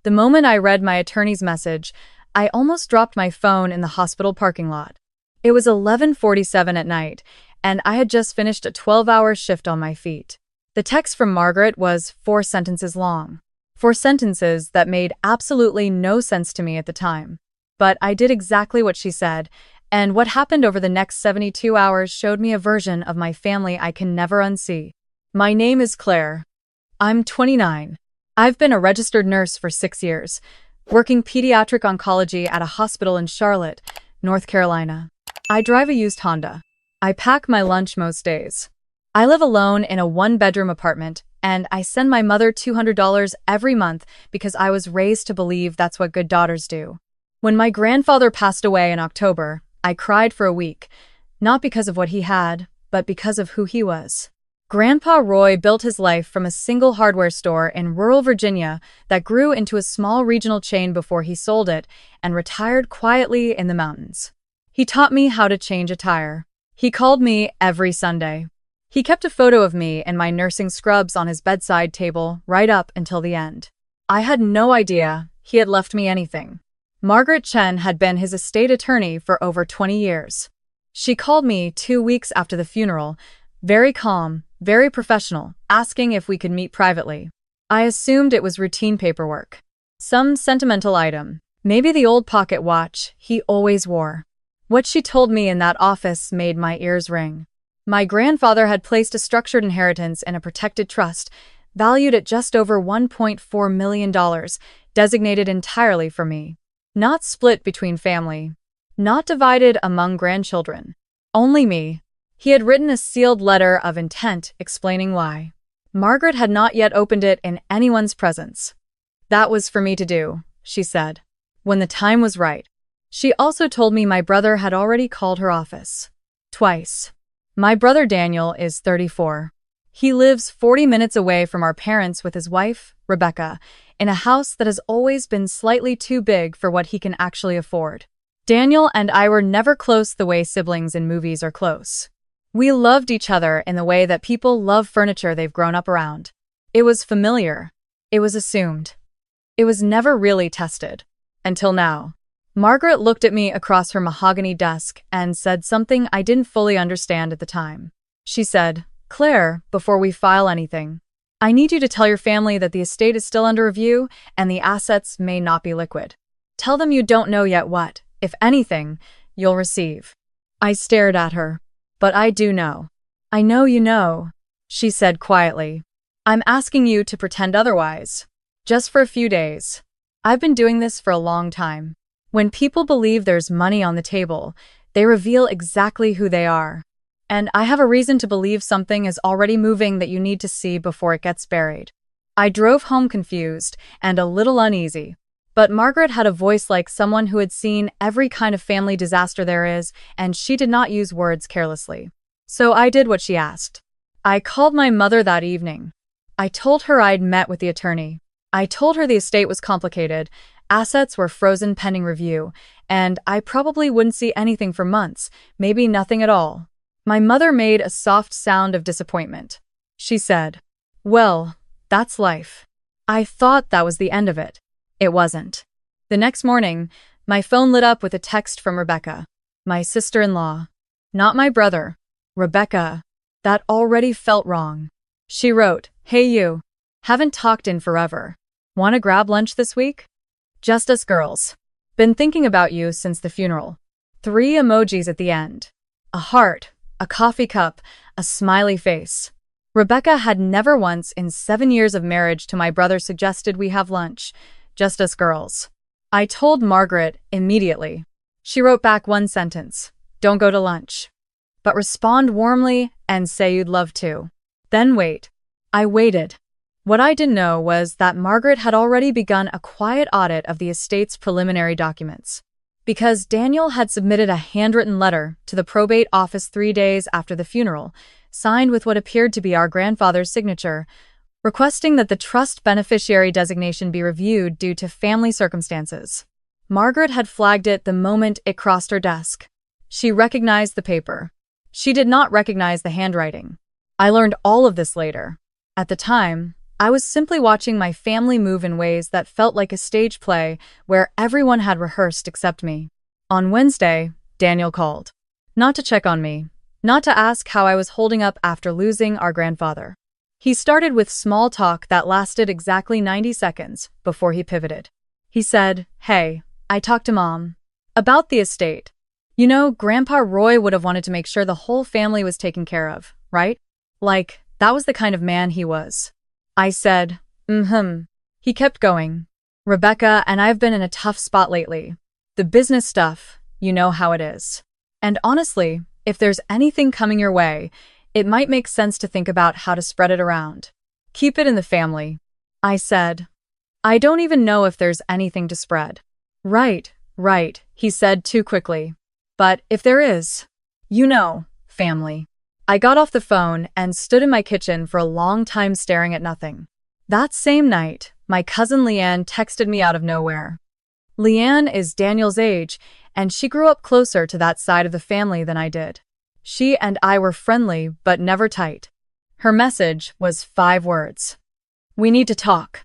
The moment I read my attorney's message, I almost dropped my phone in the hospital parking lot. It was 11:47 at night, and I had just finished a 12-hour shift on my feet. The text from Margaret was 4 sentences long. 4 sentences that made absolutely no sense to me at the time. But I did exactly what she said, and what happened over the next 72 hours showed me a version of my family I can never unsee. My name is Claire. I'm 29. I've been a registered nurse for 6 years, working pediatric oncology at a hospital in Charlotte, North Carolina. I drive a used Honda. I pack my lunch most days. I live alone in a 1-bedroom apartment, and I send my mother $200 every month because I was raised to believe that's what good daughters do. When my grandfather passed away in October, I cried for a week, not because of what he had, but because of who he was. Grandpa Roy built his life from a single hardware store in rural Virginia that grew into a small regional chain before he sold it and retired quietly in the mountains. He taught me how to change a tire. He called me every Sunday. He kept a photo of me in my nursing scrubs on his bedside table right up until the end. I had no idea he had left me anything. Margaret Chen had been his estate attorney for over 20 years. She called me 2 weeks after the funeral, very calm, very professional, asking if we could meet privately. I assumed it was routine paperwork. Some sentimental item, maybe the old pocket watch he always wore. What she told me in that office made my ears ring. My grandfather had placed a structured inheritance in a protected trust, valued at just over $1.4 million, designated entirely for me. Not split between family. Not divided among grandchildren. Only me. He had written a sealed letter of intent explaining why. Margaret had not yet opened it in anyone's presence. That was for me to do, she said, when the time was right. She also told me my brother had already called her office. Twice. My brother Daniel is 34. He lives 40 minutes away from our parents with his wife, Rebecca, in a house that has always been slightly too big for what he can actually afford. Daniel and I were never close the way siblings in movies are close. We loved each other in the way that people love furniture they've grown up around. It was familiar. It was assumed. It was never really tested. Until now. Margaret looked at me across her mahogany desk and said something I didn't fully understand at the time. She said, "Claire, before we file anything, I need you to tell your family that the estate is still under review and the assets may not be liquid. Tell them you don't know yet what, if anything, you'll receive." I stared at her. "But I do know." "I know you know," she said quietly. "I'm asking you to pretend otherwise. Just for a few days. I've been doing this for a long time. When people believe there's money on the table, they reveal exactly who they are. And I have a reason to believe something is already moving that you need to see before it gets buried." I drove home confused and a little uneasy. But Margaret had a voice like someone who had seen every kind of family disaster there is, and she did not use words carelessly. So I did what she asked. I called my mother that evening. I told her I'd met with the attorney. I told her the estate was complicated, assets were frozen pending review, and I probably wouldn't see anything for months, maybe nothing at all. My mother made a soft sound of disappointment. She said, "Well, that's life." I thought that was the end of it. It wasn't. The next morning, my phone lit up with a text from Rebecca, my sister-in-law. Not my brother. Rebecca. That already felt wrong. She wrote, "Hey you. Haven't talked in forever. Wanna grab lunch this week? Just us girls. Been thinking about you since the funeral." 3 emojis at the end. A heart, a coffee cup, a smiley face. Rebecca had never once in 7 years of marriage to my brother suggested we have lunch. Just us girls. I told Margaret immediately. She wrote back 1 sentence. "Don't go to lunch. But respond warmly and say you'd love to. Then wait." I waited. What I didn't know was that Margaret had already begun a quiet audit of the estate's preliminary documents. Because Daniel had submitted a handwritten letter to the probate office 3 days after the funeral, signed with what appeared to be our grandfather's signature, requesting that the trust beneficiary designation be reviewed due to family circumstances. Margaret had flagged it the moment it crossed her desk. She recognized the paper. She did not recognize the handwriting. I learned all of this later. At the time, I was simply watching my family move in ways that felt like a stage play where everyone had rehearsed except me. On Wednesday, Daniel called. Not to check on me, not to ask how I was holding up after losing our grandfather. He started with small talk that lasted exactly 90 seconds before he pivoted. He said, "Hey, I talked to Mom about the estate. You know, Grandpa Roy would have wanted to make sure the whole family was taken care of, right? Like, that was the kind of man he was." I said, "Mm-hmm." He kept going. "Rebecca and I have been in a tough spot lately. The business stuff, you know how it is. And honestly, if there's anything coming your way, it might make sense to think about how to spread it around. Keep it in the family." I said, "I don't even know if there's anything to spread." Right, he said too quickly. "But if there is, you know, family." I got off the phone and stood in my kitchen for a long time staring at nothing. That same night, my cousin Leanne texted me out of nowhere. Leanne is Daniel's age, and she grew up closer to that side of the family than I did. She and I were friendly, but never tight. Her message was 5 words. "We need to talk.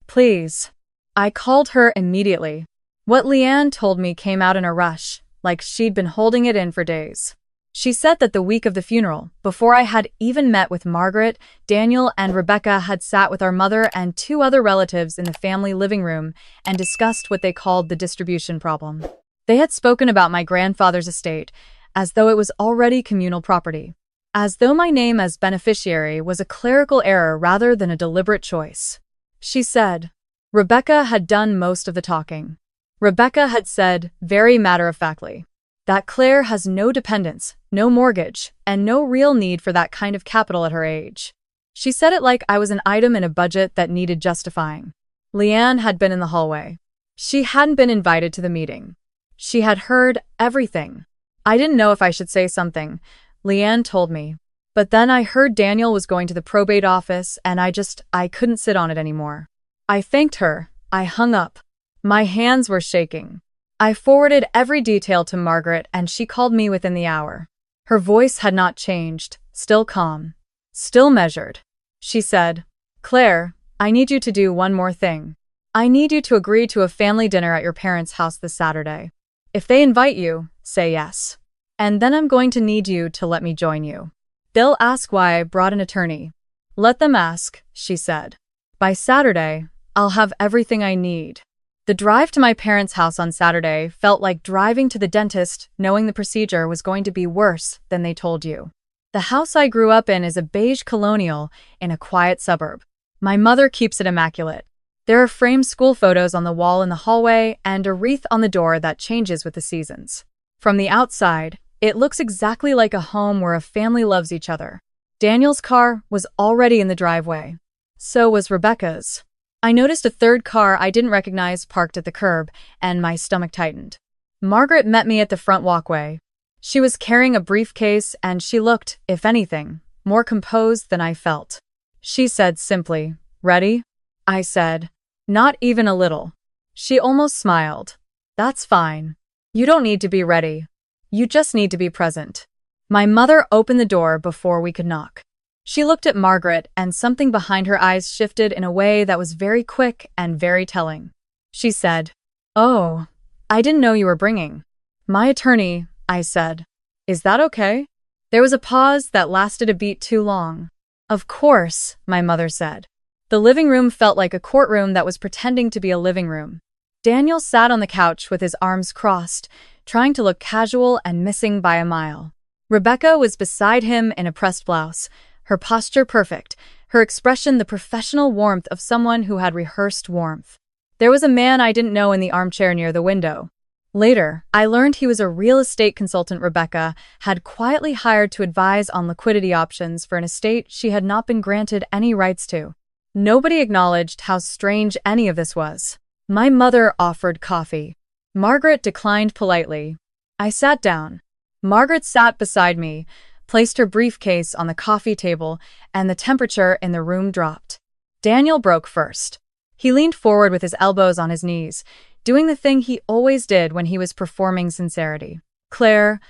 Please." I called her immediately. What Leanne told me came out in a rush, like she'd been holding it in for days. She said that the week of the funeral, before I had even met with Margaret, Daniel and Rebecca had sat with our mother and 2 other relatives in the family living room and discussed what they called the distribution problem. They had spoken about my grandfather's estate, as though it was already communal property, as though my name as beneficiary was a clerical error rather than a deliberate choice. She said, Rebecca had done most of the talking. Rebecca had said, very matter-of-factly, that Claire has no dependents, no mortgage, and no real need for that kind of capital at her age. She said it like I was an item in a budget that needed justifying. Leanne had been in the hallway. She hadn't been invited to the meeting. She had heard everything. I didn't know if I should say something. Leanne told me. But then I heard Daniel was going to the probate office, and I couldn't sit on it anymore. I thanked her. I hung up. My hands were shaking. I forwarded every detail to Margaret, and she called me within the hour. Her voice had not changed, still calm, still measured. She said, "Claire, I need you to do one more thing. I need you to agree to a family dinner at your parents' house this Saturday. If they invite you, say yes. And then I'm going to need you to let me join you. They'll ask why I brought an attorney. Let them ask," she said. "By Saturday, I'll have everything I need." The drive to my parents' house on Saturday felt like driving to the dentist knowing the procedure was going to be worse than they told you. The house I grew up in is a beige colonial in a quiet suburb. My mother keeps it immaculate. There are framed school photos on the wall in the hallway and a wreath on the door that changes with the seasons. From the outside, it looks exactly like a home where a family loves each other. Daniel's car was already in the driveway. So was Rebecca's. I noticed a third car I didn't recognize parked at the curb, and my stomach tightened. Margaret met me at the front walkway. She was carrying a briefcase, and she looked, if anything, more composed than I felt. She said simply, "Ready?" I said, "Not even a little." She almost smiled. "That's fine. You don't need to be ready. You just need to be present." My mother opened the door before we could knock. She looked at Margaret, and something behind her eyes shifted in a way that was very quick and very telling. She said, "Oh, I didn't know you were bringing my attorney," I said. "Is that okay?" There was a pause that lasted a beat too long. "Of course," my mother said. The living room felt like a courtroom that was pretending to be a living room. Daniel sat on the couch with his arms crossed, trying to look casual and missing by a mile. Rebecca was beside him in a pressed blouse, her posture perfect, her expression the professional warmth of someone who had rehearsed warmth. There was a man I didn't know in the armchair near the window. Later, I learned he was a real estate consultant Rebecca had quietly hired to advise on liquidity options for an estate she had not been granted any rights to. Nobody acknowledged how strange any of this was. My mother offered coffee. Margaret declined politely. I sat down. Margaret sat beside me, placed her briefcase on the coffee table, and the temperature in the room dropped. Daniel broke first. He leaned forward with his elbows on his knees, doing the thing he always did when he was performing sincerity. "Claire,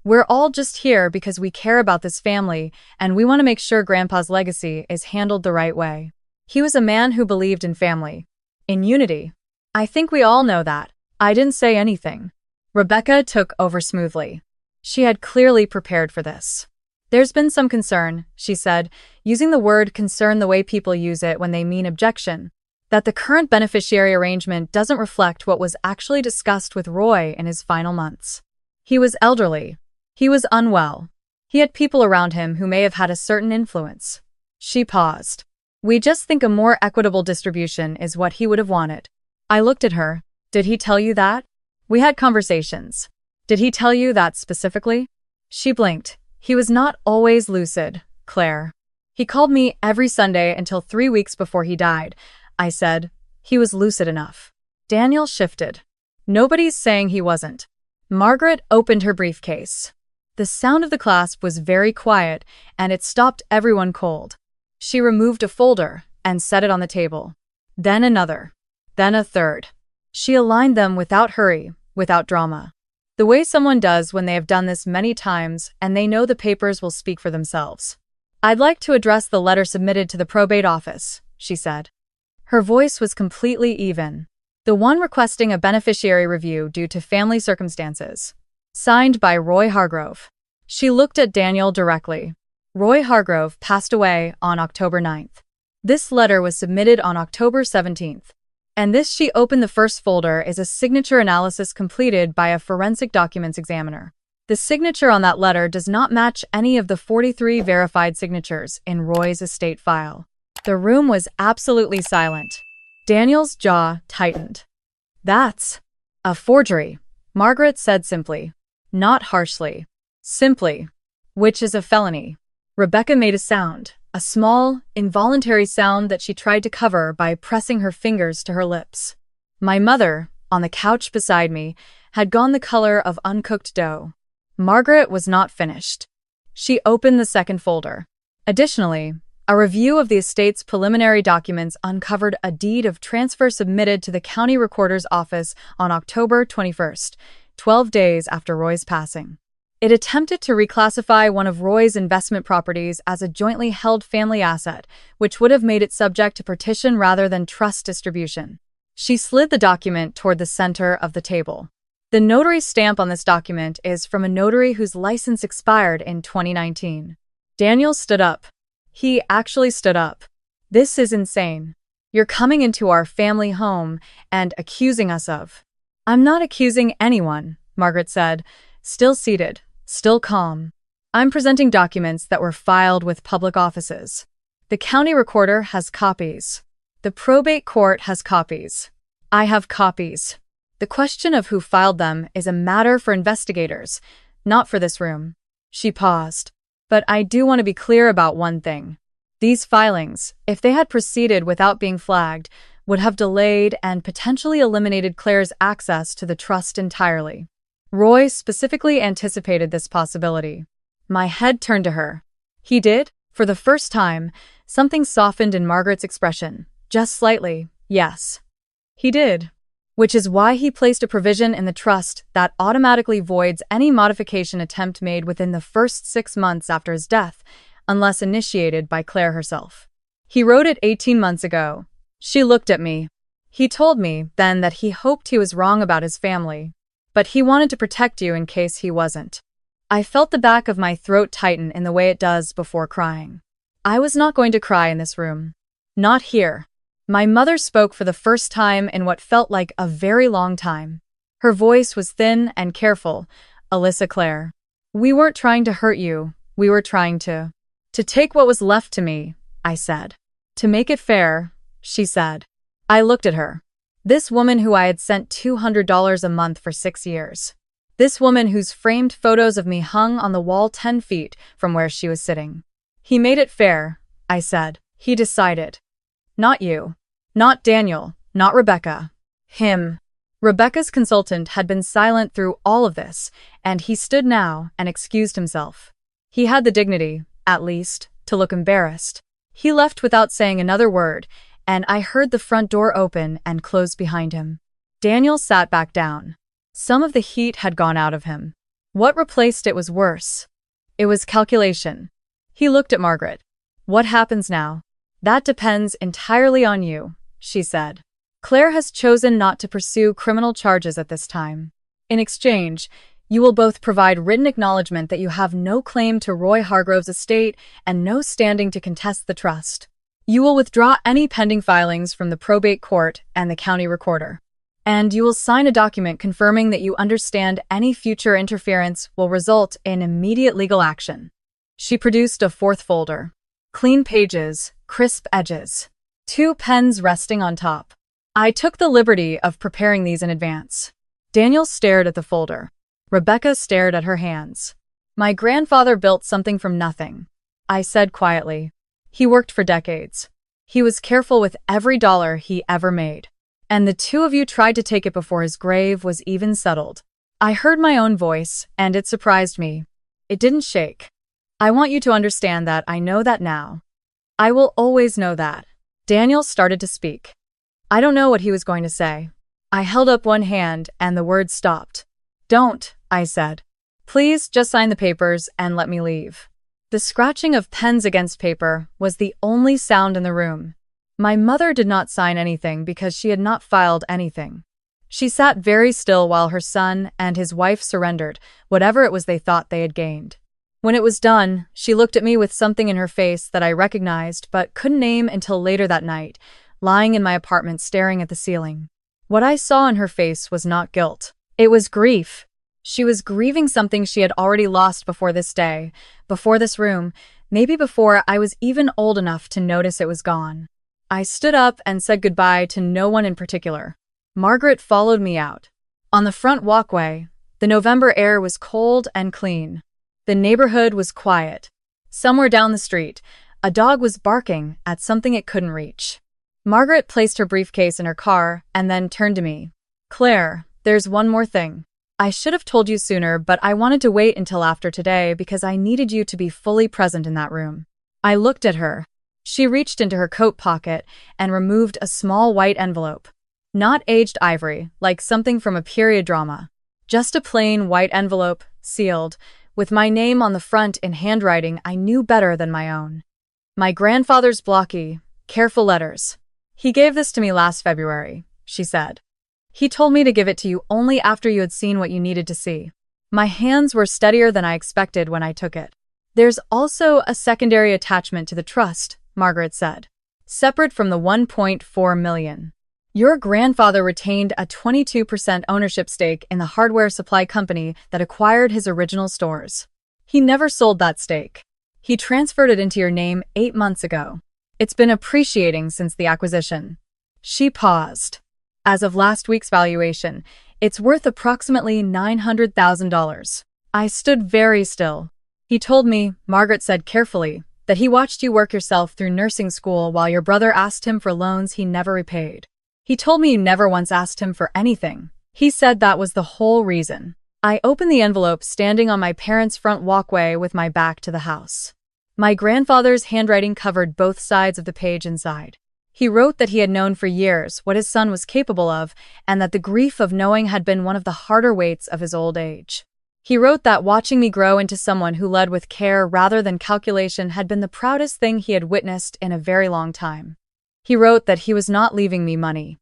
we're all just here because we care about this family, and we want to make sure Grandpa's legacy is handled the right way. He was a man who believed in family, in unity. I think we all know that. I didn't say anything. Rebecca took over smoothly. She had clearly prepared for this. There's been some concern, she said, using the word concern the way people use it when they mean objection, that the current beneficiary arrangement doesn't reflect what was actually discussed with Roy in his final months. He was elderly. He was unwell. He had people around him who may have had a certain influence. She paused. We just think a more equitable distribution is what he would have wanted. I looked at her. Did he tell you that? We had conversations. Did he tell you that specifically? She blinked. He was not always lucid, Claire. He called me every Sunday until 3 weeks before he died. I said, he was lucid enough. Daniel shifted. Nobody's saying he wasn't. Margaret opened her briefcase. The sound of the clasp was very quiet, and it stopped everyone cold. She removed a folder and set it on the table. Then another. Then a third. She aligned them without hurry, without drama. The way someone does when they have done this many times and they know the papers will speak for themselves. I'd like to address the letter submitted to the probate office, she said. Her voice was completely even. The one requesting a beneficiary review due to family circumstances. Signed by Roy Hargrove. She looked at Daniel directly. Roy Hargrove passed away on October 9th. This letter was submitted on October 17th. And this she opened the first folder is a signature analysis completed by a forensic documents examiner. The signature on that letter does not match any of the 43 verified signatures in Roy's estate file. The room was absolutely silent. Daniel's jaw tightened. That's a forgery, Margaret said simply. Not harshly. Simply. Which is a felony. Rebecca made a sound. A small, involuntary sound that she tried to cover by pressing her fingers to her lips. My mother, on the couch beside me, had gone the color of uncooked dough. Margaret was not finished. She opened the second folder. Additionally, a review of the estate's preliminary documents uncovered a deed of transfer submitted to the county recorder's office on October 21st, 12 days after Roy's passing. It attempted to reclassify one of Roy's investment properties as a jointly held family asset, which would have made it subject to partition rather than trust distribution. She slid the document toward the center of the table. The notary stamp on this document is from a notary whose license expired in 2019. Daniel stood up. He actually stood up. This is insane. You're coming into our family home and accusing us of. I'm not accusing anyone, Margaret said, still seated, still calm. I'm presenting documents that were filed with public offices. The county recorder has copies. The probate court has copies. I have copies. The question of who filed them is a matter for investigators, not for this room. She paused. But I do want to be clear about one thing. These filings, if they had proceeded without being flagged, would have delayed and potentially eliminated Claire's access to the trust entirely. Roy specifically anticipated this possibility. My head turned to her. He did? For the first time, something softened in Margaret's expression. Just slightly, yes. He did. Which is why he placed a provision in the trust that automatically voids any modification attempt made within the first 6 months after his death, unless initiated by Claire herself. He wrote it 18 months ago. She looked at me. He told me then that he hoped he was wrong about his family, but he wanted to protect you in case he wasn't. I felt the back of my throat tighten in the way it does before crying. I was not going to cry in this room. Not here. My mother spoke for the first time in what felt like a very long time. Her voice was thin and careful. Alyssa Claire. We weren't trying to hurt you. We were trying to take what was left to me, I said. To make it fair, she said. I looked at her. This woman who I had sent $200 a month for 6 years. This woman whose framed photos of me hung on the wall 10 feet from where she was sitting. He made it fair, I said. He decided. Not you. Not Daniel. Not Rebecca. Him. Rebecca's consultant had been silent through all of this, and he stood now and excused himself. He had the dignity, at least, to look embarrassed. He left without saying another word, and I heard the front door open and close behind him. Daniel sat back down. Some of the heat had gone out of him. What replaced it was worse. It was calculation. He looked at Margaret. What happens now? That depends entirely on you, she said. Claire has chosen not to pursue criminal charges at this time. In exchange, you will both provide written acknowledgement that you have no claim to Roy Hargrove's estate and no standing to contest the trust. You will withdraw any pending filings from the probate court and the county recorder. And you will sign a document confirming that you understand any future interference will result in immediate legal action. She produced a fourth folder. Clean pages, crisp edges. 2 pens resting on top. I took the liberty of preparing these in advance. Daniel stared at the folder. Rebecca stared at her hands. My grandfather built something from nothing, I said quietly. He worked for decades. He was careful with every dollar he ever made. And the 2 of you tried to take it before his grave was even settled. I heard my own voice, and it surprised me. It didn't shake. I want you to understand that I know that now. I will always know that. Daniel started to speak. I don't know what he was going to say. I held up one hand, and the words stopped. Don't, I said. Please just sign the papers and let me leave. The scratching of pens against paper was the only sound in the room. My mother did not sign anything because she had not filed anything. She sat very still while her son and his wife surrendered whatever it was they thought they had gained. When it was done, she looked at me with something in her face that I recognized but couldn't name until later that night, lying in my apartment staring at the ceiling. What I saw in her face was not guilt. It was grief. She was grieving something she had already lost before this day, before this room, maybe before I was even old enough to notice it was gone. I stood up and said goodbye to no one in particular. Margaret followed me out. On the front walkway, the November air was cold and clean. The neighborhood was quiet. Somewhere down the street, a dog was barking at something it couldn't reach. Margaret placed her briefcase in her car and then turned to me. Claire, there's one more thing. I should have told you sooner, but I wanted to wait until after today because I needed you to be fully present in that room. I looked at her. She reached into her coat pocket and removed a small white envelope. Not aged ivory, like something from a period drama. Just a plain white envelope, sealed, with my name on the front in handwriting I knew better than my own. My grandfather's blocky, careful letters. He gave this to me last February, she said. He told me to give it to you only after you had seen what you needed to see. My hands were steadier than I expected when I took it. There's also a secondary attachment to the trust, Margaret said. Separate from the $1.4 million. Your grandfather retained a 22% ownership stake in the hardware supply company that acquired his original stores. He never sold that stake. He transferred it into your name 8 months ago. It's been appreciating since the acquisition. She paused. As of last week's valuation, it's worth approximately $900,000. I stood very still. He told me, Margaret said carefully, that he watched you work yourself through nursing school while your brother asked him for loans he never repaid. He told me you never once asked him for anything. He said that was the whole reason. I opened the envelope standing on my parents' front walkway with my back to the house. My grandfather's handwriting covered both sides of the page inside. He wrote that he had known for years what his son was capable of and that the grief of knowing had been one of the harder weights of his old age. He wrote that watching me grow into someone who led with care rather than calculation had been the proudest thing he had witnessed in a very long time. He wrote that he was not leaving me money.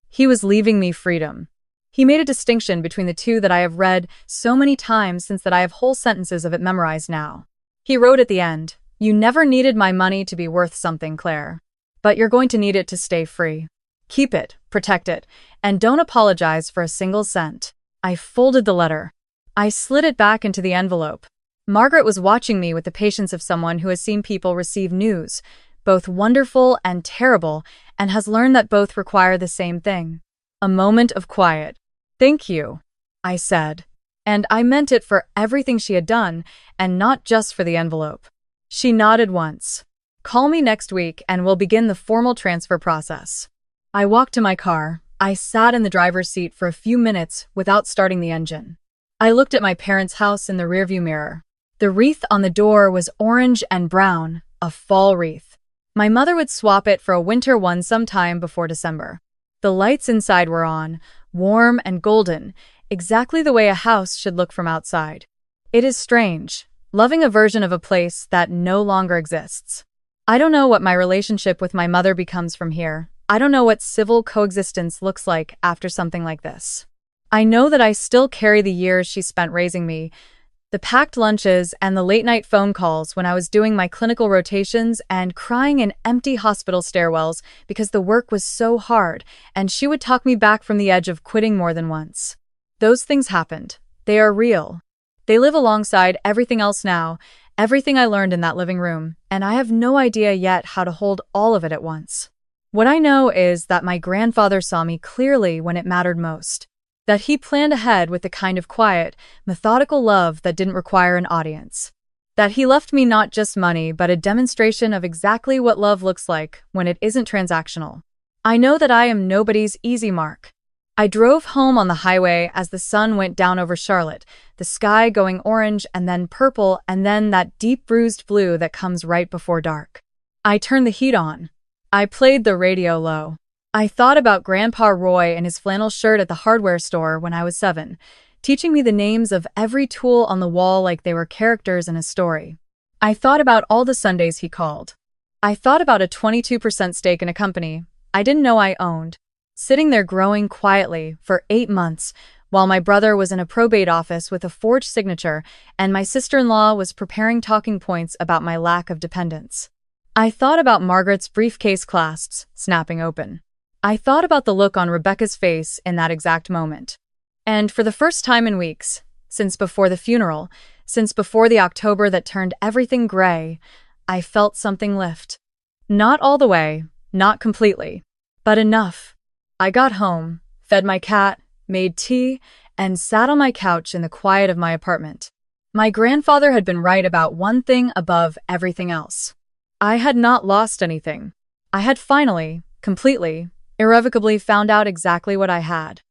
He was leaving me freedom. He made a distinction between the two that I have read so many times since that I have whole sentences of it memorized now. He wrote at the end, "You never needed my money to be worth something, Claire. But you're going to need it to stay free. Keep it, protect it, and don't apologize for a single cent." I folded the letter. I slid it back into the envelope. Margaret was watching me with the patience of someone who has seen people receive news, both wonderful and terrible, and has learned that both require the same thing. A moment of quiet. "Thank you," I said. And I meant it for everything she had done, and not just for the envelope. She nodded once. "Call me next week and we'll begin the formal transfer process." I walked to my car. I sat in the driver's seat for a few minutes without starting the engine. I looked at my parents' house in the rearview mirror. The wreath on the door was orange and brown, a fall wreath. My mother would swap it for a winter one sometime before December. The lights inside were on, warm and golden, exactly the way a house should look from outside. It is strange, loving a version of a place that no longer exists. I don't know what my relationship with my mother becomes from here. I don't know what civil coexistence looks like after something like this. I know that I still carry the years she spent raising me, the packed lunches and the late-night phone calls when I was doing my clinical rotations and crying in empty hospital stairwells because the work was so hard, and she would talk me back from the edge of quitting more than once. Those things happened. They are real. They live alongside everything else now, everything I learned in that living room, and I have no idea yet how to hold all of it at once. What I know is that my grandfather saw me clearly when it mattered most. That he planned ahead with the kind of quiet, methodical love that didn't require an audience. That he left me not just money, but a demonstration of exactly what love looks like when it isn't transactional. I know that I am nobody's easy mark. I drove home on the highway as the sun went down over Charlotte, the sky going orange and then purple and then that deep bruised blue that comes right before dark. I turned the heat on. I played the radio low. I thought about Grandpa Roy and his flannel shirt at the hardware store when I was 7, teaching me the names of every tool on the wall like they were characters in a story. I thought about all the Sundays he called. I thought about a 22% stake in a company I didn't know I owned, sitting there growing quietly for 8 months while my brother was in a probate office with a forged signature and my sister-in-law was preparing talking points about my lack of dependence. I thought about Margaret's briefcase clasps snapping open. I thought about the look on Rebecca's face in that exact moment. And for the first time in weeks, since before the funeral, since before the October that turned everything gray, I felt something lift. Not all the way, not completely, but enough. I got home, fed my cat, made tea, and sat on my couch in the quiet of my apartment. My grandfather had been right about one thing above everything else. I had not lost anything. I had finally, completely, irrevocably found out exactly what I had.